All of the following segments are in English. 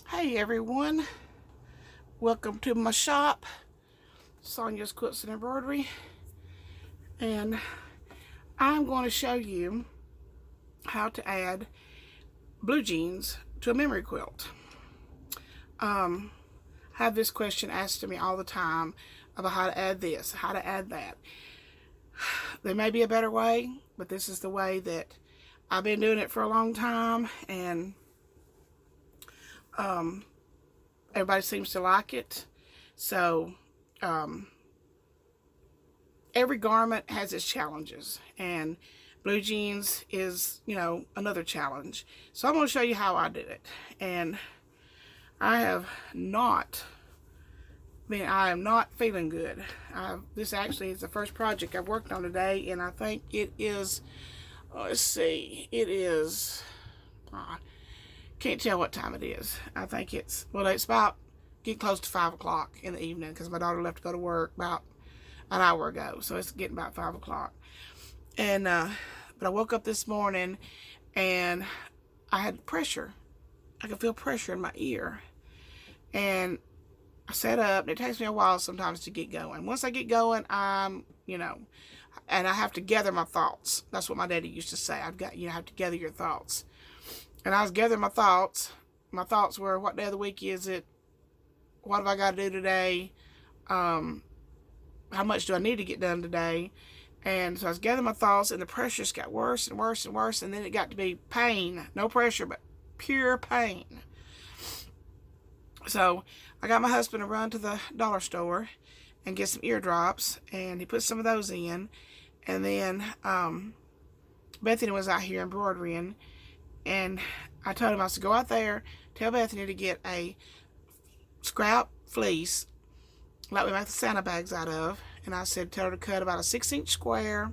Hey everyone, welcome to my shop, Sonya's Quilts and Embroidery, and I'm going to show you how to add blue jeans to a memory quilt. I have this question asked to me all the time about how to add this, how to add that. There may be a better way, but this is the way that I've been doing it for a long time, and everybody seems to like it. So every garment has its challenges, and blue jeans is, another challenge. So I'm going to show you how I do it. And I am not feeling good. This actually is the first project I've worked on today, and I think it is, let's see, it is, can't tell what time it is. I think it's about getting close to 5 o'clock in the evening, because my daughter left to go to work about an hour ago, so it's getting about 5 o'clock. And but I woke up this morning and I had pressure. I could feel pressure in my ear, and I sat up, and it takes me a while sometimes to get going. Once I get going, and I have to gather my thoughts. That's what my daddy used to say. You have to gather your thoughts. And I was gathering my thoughts. My thoughts were, what day of the week is it? What have I got to do today? How much do I need to get done today? And so I was gathering my thoughts, and the pressure just got worse and worse and worse, and then it got to be pain. No pressure, but pure pain. So I got my husband to run to the dollar store and get some eardrops, and he put some of those in. And then Bethany was out here embroidering, and I told him, I said, go out there, tell Bethany to get a scrap fleece like we make the Santa bags out of. And I said, tell her to cut about a 6-inch square.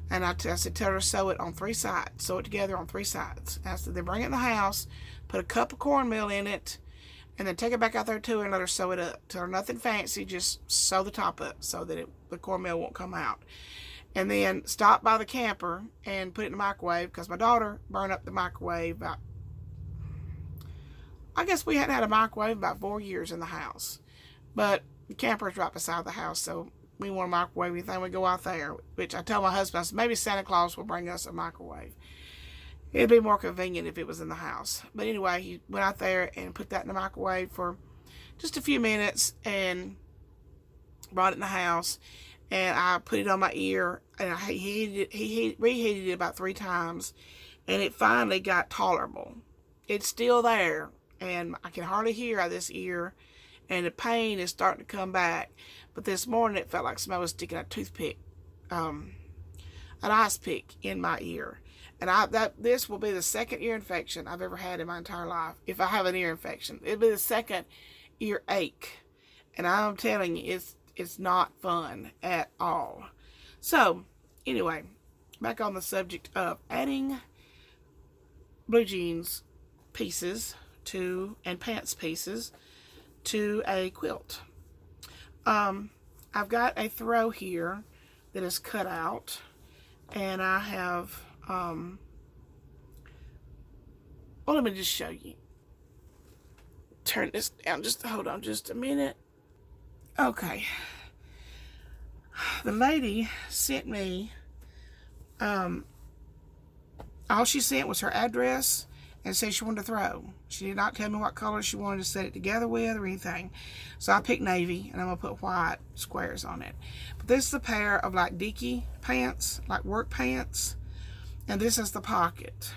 And I said, tell her to sew it on 3 sides. Sew it together on 3 sides. And I said, then bring it in the house, put a cup of cornmeal in it, and then take it back out there to her and let her sew it up. Tell her nothing fancy, just sew the top up so that the cornmeal won't come out. And then stop by the camper and put it in the microwave, because my daughter burned up the microwave about, I guess we hadn't had a microwave about 4 years in the house. But the camper is right beside the house, so we want a microwave anything, we go out there. Which I tell my husband, I said, maybe Santa Claus will bring us a microwave. It'd be more convenient if it was in the house. But anyway, he went out there and put that in the microwave for just a few minutes and brought it in the house. And I put it on my ear, and he reheated it about 3 times, and it finally got tolerable. It's still there, and I can hardly hear out of this ear, and the pain is starting to come back. But this morning it felt like somebody was sticking a toothpick, an ice pick in my ear. And this will be the second ear infection I've ever had in my entire life. If I have an ear infection, it'll be the second ear ache. And I'm telling you, it's not fun at all. So anyway, back on the subject of adding blue jeans pieces and pants pieces to a quilt. I've got a throw here that is cut out, and I have well, let me just show you. Turn this down, just hold on just a minute. Okay, the lady sent me all she sent was her address and said she wanted to throw. She did not tell me what color she wanted to set it together with or anything. So I picked navy, and I'm going to put white squares on it. But this is a pair of like dicky pants, like work pants. And this is the pocket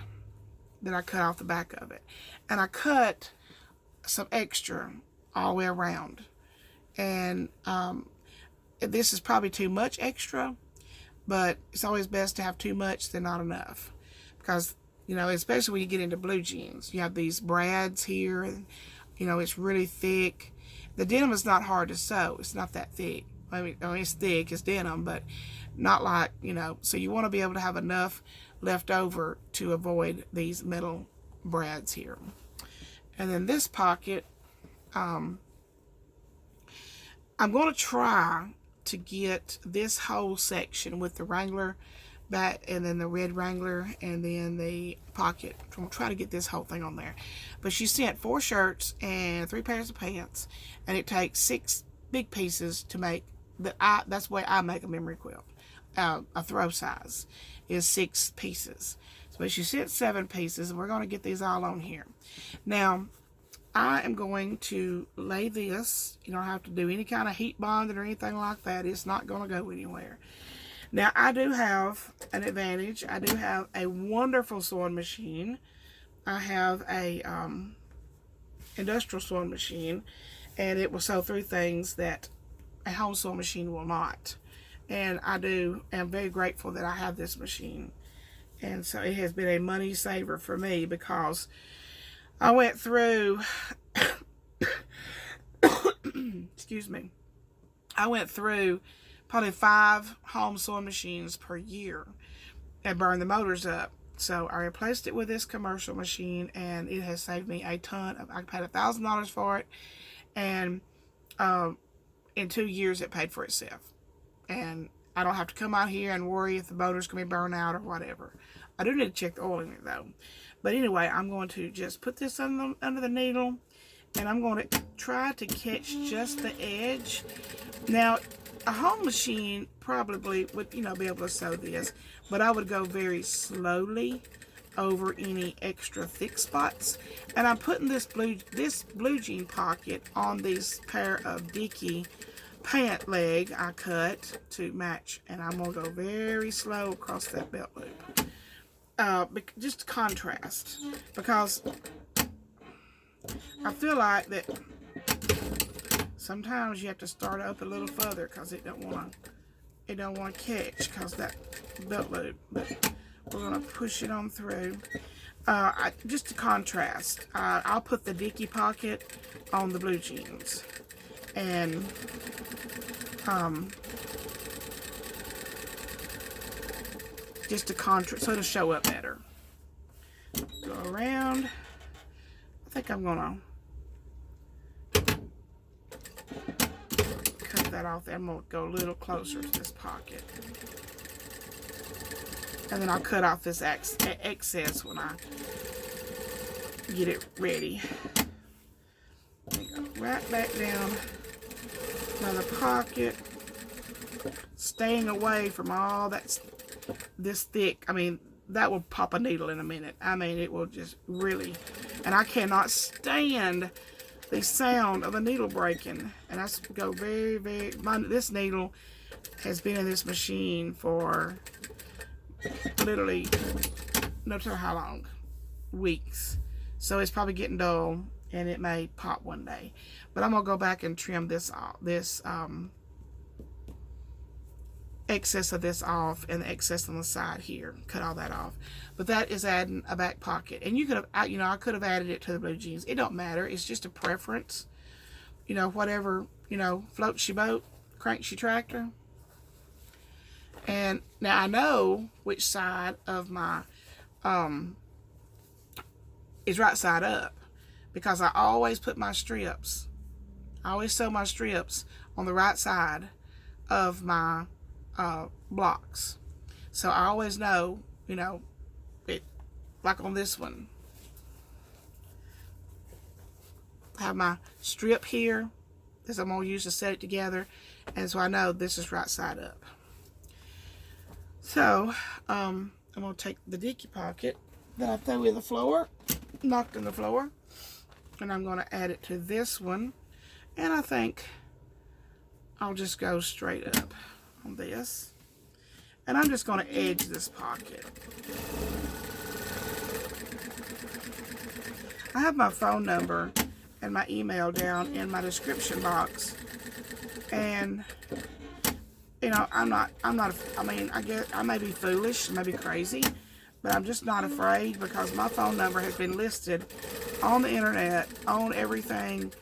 that I cut off the back of it. And I cut some extra all the way around. And this is probably too much extra, but it's always best to have too much than not enough. Because especially when you get into blue jeans, you have these brads here, and it's really thick. The denim is not hard to sew. It's not that thick. I mean, it's thick, it's denim, but not like, so you want to be able to have enough left over to avoid these metal brads here. And then this pocket, I'm going to try to get this whole section with the Wrangler that, and then the red Wrangler, and then the pocket. I'm gonna try to get this whole thing on there. But she sent 4 shirts and 3 pairs of pants, and it takes 6 big pieces to make that's the way I make a memory quilt. A throw size is 6 pieces. So she sent 7 pieces, and we're going to get these all on here. Now, I am going to lay this. You don't have to do any kind of heat bonding or anything like that. It's not going to go anywhere. Now, I do have an advantage. I do have a wonderful sewing machine. I have a industrial sewing machine, and it will sew through things that a home sewing machine will not. And am very grateful that I have this machine. And so it has been a money saver for me, because I went through, excuse me, I went through probably 5 home sewing machines per year and burned the motors up. So I replaced it with this commercial machine, and it has saved me a ton of, I paid $1,000 for it, and in 2 years it paid for itself. And I don't have to come out here and worry if the motor's going to be burned out or whatever. I do need to check the oil in it though. But anyway, I'm going to just put this under the needle, and I'm going to try to catch just the edge. Now, a home machine probably would, be able to sew this, but I would go very slowly over any extra thick spots. And I'm putting this blue jean pocket on these pair of Dickie pant leg I cut to match, and I'm going to go very slow across that belt loop. Just contrast, because I feel like that sometimes you have to start up a little further, because it don't want to catch, because that belt loop. But we're going to push it on through. Just to contrast, I'll put the Dickie pocket on the blue jeans, and just to contrast, so it'll show up better. Go around. I think I'm gonna cut that off there. I'm gonna go a little closer to this pocket, and then I'll cut off this excess when I get it ready. Go right back down another pocket, staying away from all this thick. I mean, that will pop a needle in a minute. I mean, it will just really, and I cannot stand the sound of a needle breaking. And I go very, very, this needle has been in this machine for literally no telling how long, weeks. So it's probably getting dull, and it may pop one day. But I'm gonna go back and trim this excess of this off, and the excess on the side here, cut all that off. But that is adding a back pocket, and you could have, I could have added it to the blue jeans. It don't matter. It's just a preference. Whatever, floats your boat, cranks your tractor. And now I know which side of my is right side up, because I always put my strips. I always sew my strips on the right side of my blocks. So I always know, it, like on this one, I have my strip here. This I'm going to use to set it together. And so I know this is right side up. So, I'm going to take the Dickie pocket that I threw in the floor, knocked in the floor, and I'm going to add it to this one. And I think I'll just go straight up on this. And I'm just going to edge this pocket. I have my phone number and my email down in my description box. And I guess I may be foolish, I may be crazy, but I'm just not afraid, because my phone number has been listed on the internet, on everything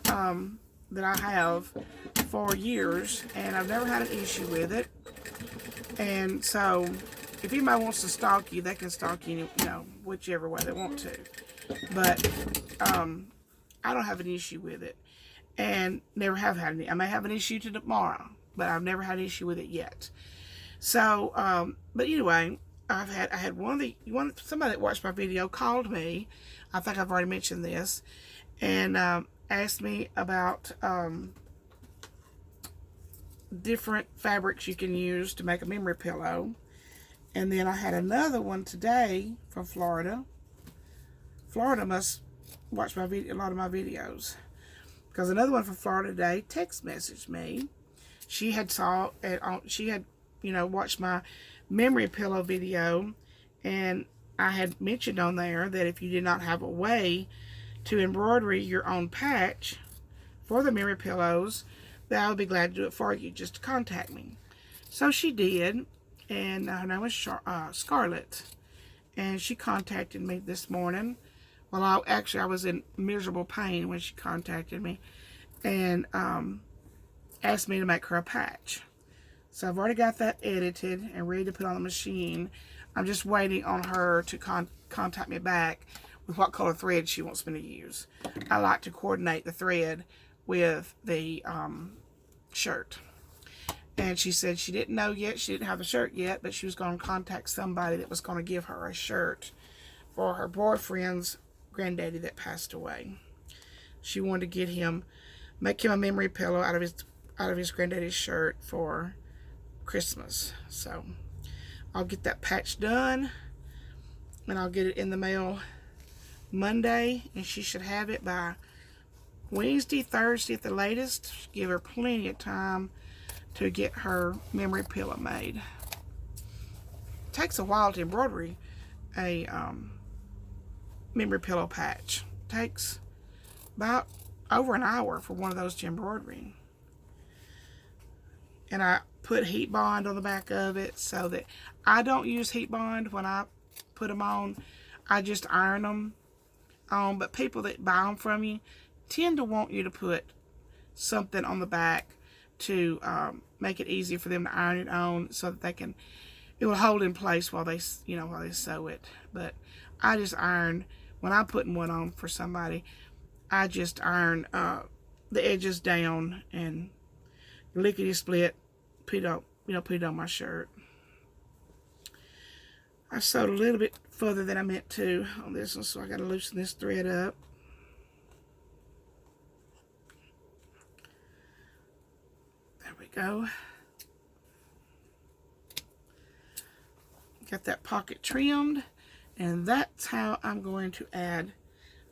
that I have for years, and I've never had an issue with it. And so, if anybody wants to stalk you, they can stalk you, whichever way they want to. But I don't have an issue with it, and never have had any. I may have an issue tomorrow, but I've never had an issue with it yet. So, but anyway, I had somebody that watched my video called me. I think I've already mentioned this, and asked me about different fabrics you can use to make a memory pillow. And then I had another one today from Florida. Florida must watch a lot of my videos, because another one from Florida today text messaged me. She had watched my memory pillow video, and I had mentioned on there that if you did not have a way to embroidery your own patch for the memory pillows, that I would be glad to do it for you. Just to contact me. So she did, and her name was Scarlett, and she contacted me this morning. Well, I was in miserable pain when she contacted me, and asked me to make her a patch. So I've already got that edited and ready to put on the machine. I'm just waiting on her to contact me back with what color thread she wants me to use. I like to coordinate the thread with the shirt. And she said she didn't know yet, she didn't have the shirt yet, but she was going to contact somebody that was going to give her a shirt for her boyfriend's granddaddy that passed away. She wanted to make him a memory pillow out of his granddaddy's shirt for Christmas. So I'll get that patch done, and I'll get it in the mail Monday, and she should have it by Wednesday, Thursday at the latest. Give her plenty of time to get her memory pillow made. It takes a while to embroider a memory pillow patch. It takes about over an hour for one of those to embroider. And I put heat bond on the back of it, so that I don't use heat bond when I put them on. I just iron them on. But people that buy them from you tend to want you to put something on the back to make it easier for them to iron it on, so that it will hold in place while they sew it. But I just iron, when I'm putting one on for somebody, I just iron the edges down and lickety split, put it on my shirt. I sewed a little bit further than I meant to on this one, so I got to loosen this thread up. There we go. Got that pocket trimmed, and that's how I'm going to add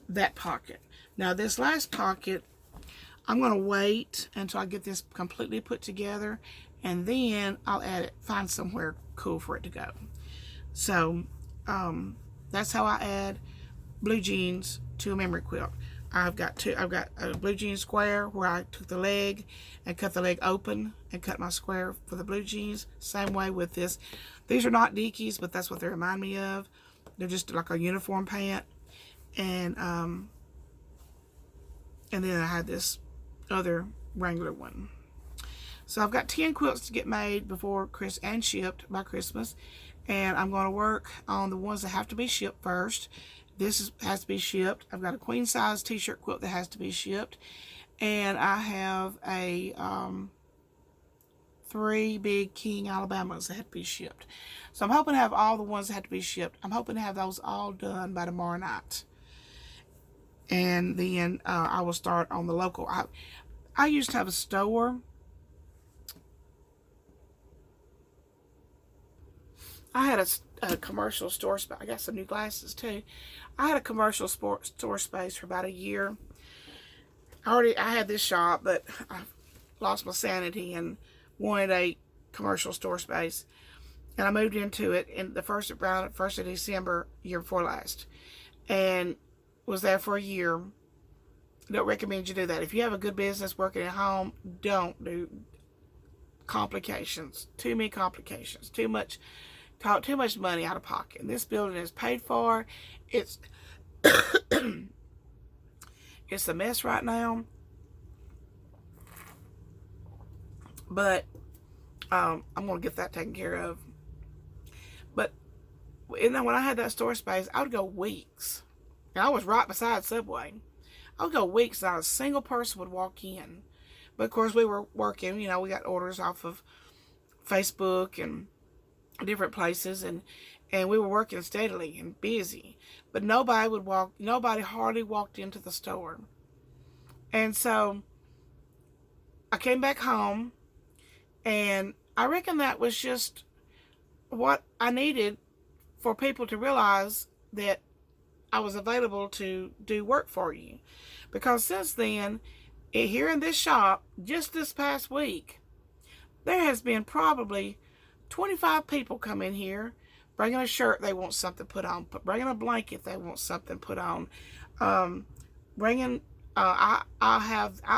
that pocket. Now this last pocket, I'm going to wait until I get this completely put together, and then I'll add it, find somewhere cool for it to go. So that's how I add blue jeans to a memory quilt. I've got a blue jean square where I took the leg and cut the leg open and cut my square for the blue jeans. Same way with this. These are not dickies, but that's what they remind me of. They're just like a uniform pant. And then I had this other Wrangler one. So I've got 10 quilts to get made before and shipped by Christmas, and I'm going to work on the ones that have to be shipped first. This has to be shipped. I've got a queen size t-shirt quilt that has to be shipped, and I have a 3 big King Alabamas that have to be shipped. So I'm hoping to have all the ones that have to be shipped. I'm hoping to have those all done by tomorrow night. And then I will start on the local. I used to have a store. I had a commercial store space. I got some new glasses too. I had a commercial store space for about a year. I had this shop, but I lost my sanity and wanted a commercial store space. And I moved into it in around 1st of December, year before last. And was there for a year. Don't recommend you do that. If you have a good business working at home, don't do complications. Too many complications. Too much money out of pocket. And this building is paid for. It's it's a mess right now. But I'm gonna get that taken care of. But when I had that store space, I would go weeks. And I was right beside Subway. I would go weeks, not a single person would walk in. But of course we were working, we got orders off of Facebook and different places, and we were working steadily and busy, but nobody hardly walked into the store. And so I came back home, and I reckon that was just what I needed for people to realize that I was available to do work for you. Because since then, here in this shop, just this past week, there has been probably 25 people come in here bringing a shirt they want something put on, bringing a blanket they want something put on, bringing, I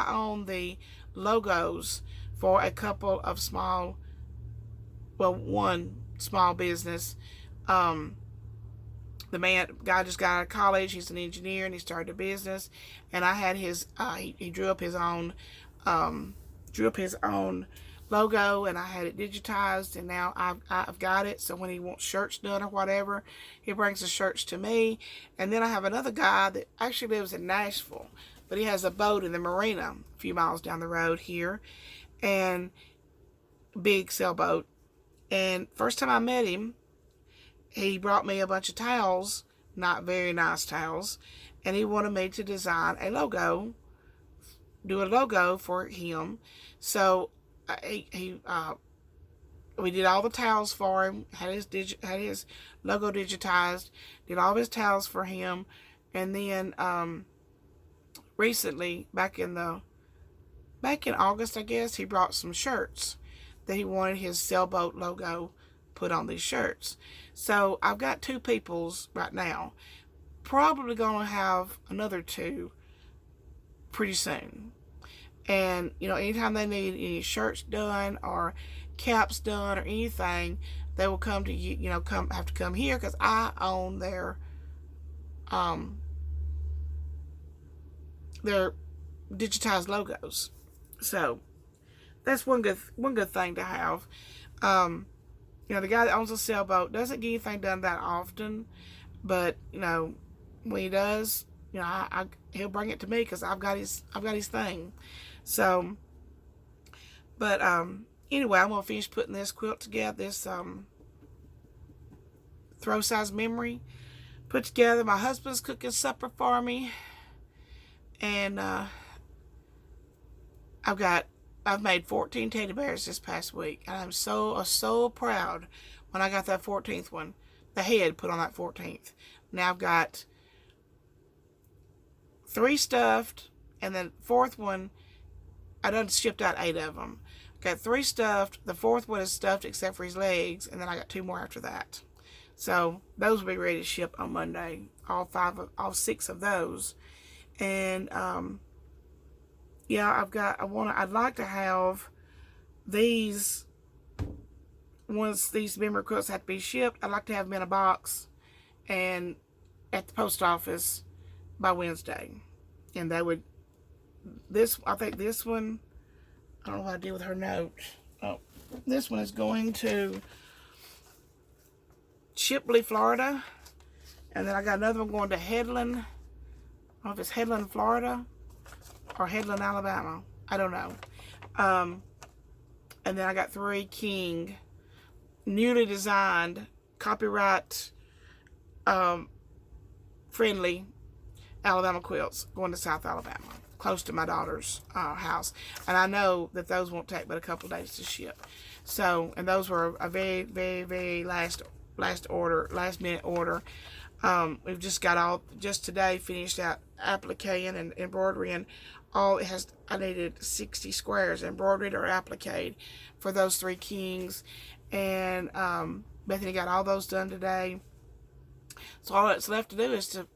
own the logos for a couple of one small business. The guy just got out of college. He's an engineer, and he started a business. And I had his, he drew up his own logo, and I had it digitized, and now I've got it. So when he wants shirts done or whatever, he brings the shirts to me. And then I have another guy that actually lives in Nashville, but he has a boat in the marina a few miles down the road here, and big sailboat. And first time I met him, he brought me a bunch of towels, not very nice towels, and he wanted me to design a logo, do a logo for him. So we did all the towels for him, had his logo digitized, did all of his towels for him, and then recently, back in August, I guess, he brought some shirts that he wanted his sailboat logo put on these shirts. So I've got 2 peoples right now. Probably going to have another 2 pretty soon. And, anytime they need any shirts done or caps done or anything, they will come to you, have to come here, because I own their digitized logos. So that's one good thing to have. The guy that owns a sailboat doesn't get anything done that often, but when he does, he'll bring it to me, because I've got his thing. So, but anyway, I'm gonna finish putting this quilt together. This throw size memory put together. My husband's cooking supper for me, and I've made 14 teddy bears this past week, and I'm so proud when I got that 14th one, the head put on that 14th. Now I've got 3 stuffed, and then 4th one, I done shipped out 8 of them. Got 3 stuffed, the 4th one is stuffed except for his legs, and then I got 2 more after that. So those will be ready to ship on Monday, all 6 of those. And yeah, I'd like to have these, once these memory quilts have to be shipped, I'd like to have them in a box and at the post office by Wednesday. And I think this one, I don't know what I did with her note. Oh, this one is going to Shipley, Florida. And then I got another one going to Headland. I don't know if it's Headland, Florida, or Headland, Alabama. I don't know. And then I got 3 King, newly designed, copyright friendly Alabama quilts going to South Alabama, close to my daughter's house. And I know that those won't take but a couple of days to ship. So, and those were a very, very, very last minute order. We've just just today finished out appliquing and embroidering. I needed 60 squares embroidered or appliqued for those 3 Kings. And Bethany got all those done today. So all that's left to do is to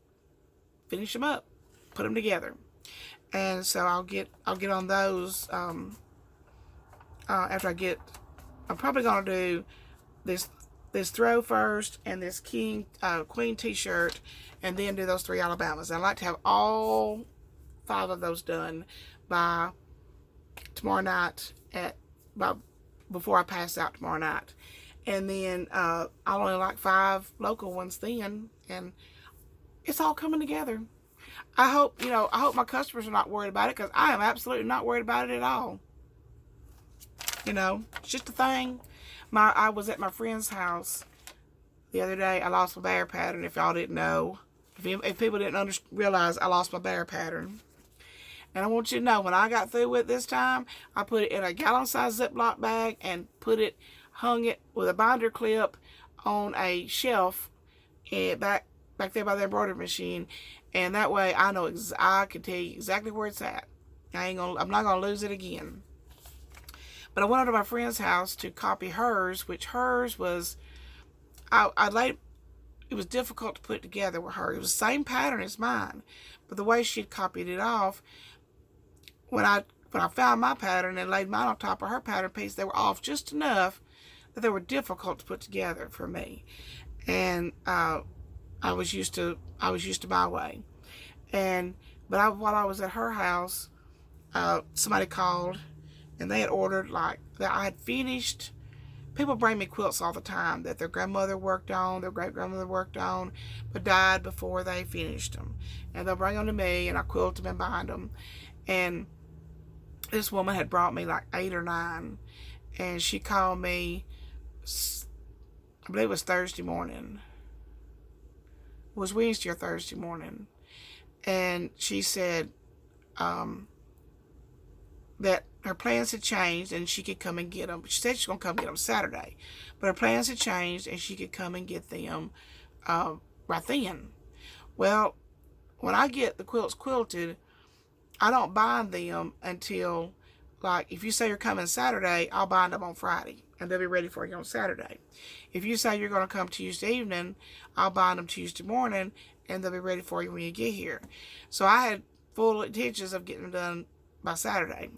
finish them up, put them together. And so I'll get on those after I'm probably gonna do this throw first, and this queen t-shirt, and then do those 3 Alabamas. I'd like to have all 5 of those done by tomorrow night before I pass out tomorrow night. And then I'll only like 5 local ones then, and it's all coming together. I hope my customers are not worried about it, because I am absolutely not worried about it at all. It's just a thing. I was at my friend's house the other day. I lost my bear pattern, if y'all didn't know. If people didn't realize, I lost my bear pattern. And I want you to know, when I got through with it this time, I put it in a gallon-sized Ziploc bag and hung it with a binder clip on a shelf and back there by the embroidery machine. And that way, I can tell you exactly where it's at. I'm not gonna lose it again. But I went over to my friend's house to copy hers, which hers was, it was difficult to put together with her. It was the same pattern as mine, but the way she'd copied it off, when I found my pattern and laid mine on top of her pattern piece, they were off just enough that they were difficult to put together for me. And I was used to my way. But while I was at her house, somebody called, and they had ordered, like, that I had finished. People bring me quilts all the time that their grandmother worked on, their great-grandmother worked on, but died before they finished them. And they'll bring them to me, and I quilt them and bind them. And this woman had brought me like 8 or 9, and she called me, I believe it was Thursday morning. It was Wednesday or Thursday morning. And she said that her plans had changed and she could come and get them. She said she was going to come get them Saturday. But her plans had changed and she could come and get them right then. Well, when I get the quilts quilted, I don't bind them until, like, if you say you're coming Saturday, I'll bind them on Friday. And they'll be ready for you on Saturday. If you say you're going to come Tuesday evening, I'll bind them Tuesday morning, and they'll be ready for you when you get here. So I had full intentions of getting them done by Saturday.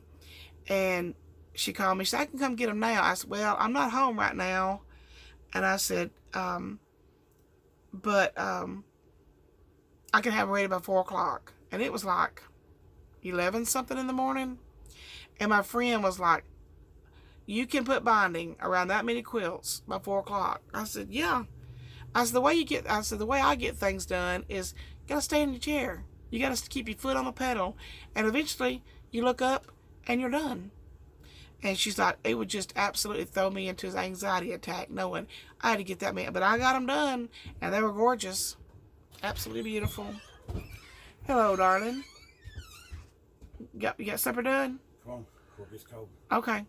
And she called me. She said, I can come get them now. I said, well, I'm not home right now. And I said, but I can have them ready by 4 o'clock. And it was like 11 something in the morning. And my friend was like, you can put binding around that many quilts by 4 o'clock. I said, yeah. I said, the way I get things done is you gotta stay in your chair. You gotta keep your foot on the pedal. And eventually you look up and you're done. And she's like, it would just absolutely throw me into an anxiety attack knowing I had to get that man. But I got them done, and they were gorgeous. Absolutely beautiful. Hello, darling. You got supper done? Come on, it's cold. Okay.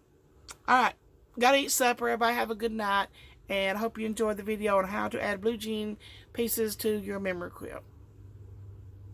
All right. Gotta eat supper. Everybody have a good night. And I hope you enjoyed the video on how to add blue jean pieces to your memory quilt.